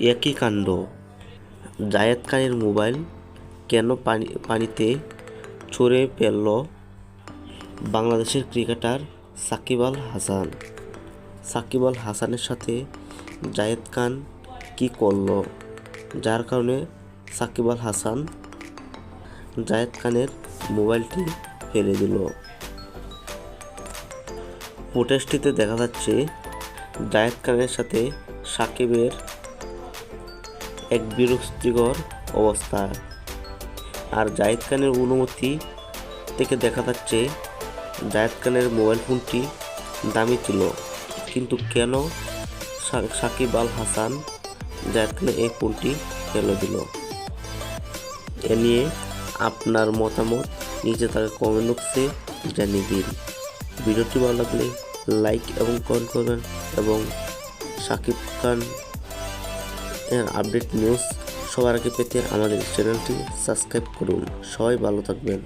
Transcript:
একই কাণ্ড, জায়েদ খানের মোবাইল কেন পানিতে ছুঁড়ে ফেলল বাংলাদেশের ক্রিকেটার সাকিব আল হাসান? সাকিব আল হাসানের সাথে জায়েদ খান কী করল যার কারণে সাকিব আল হাসান জায়েদ খানের মোবাইলটি ফেলে দিল? ফুটেজটিতে দেখা যাচ্ছে জায়েদ খানের সাথে সাকিবের এক বিরক্তিকর অবস্থা। আর জায়েদ খানের অনুমতি থেকে দেখা যাচ্ছে জায়েদ খানের মোবাইল ফোনটি দামি ছিল, কিন্তু কেন সাকিব আল হাসান জায়েদ খানের এই ফোনটি ফেলে দিল? এ নিয়ে আপনার মতামত নিচে থাকা কমেন্ট বক্সে জানিয়ে দিন। ভিডিওটি ভালো লাগলে লাইক এবং কমেন্ট করবেন এবং সাকিব খান এর আপডেট নিউজ সবার আগে পেতে আমাদের চ্যানেলটি সাবস্ক্রাইব করুন। সবাই ভালো থাকবেন।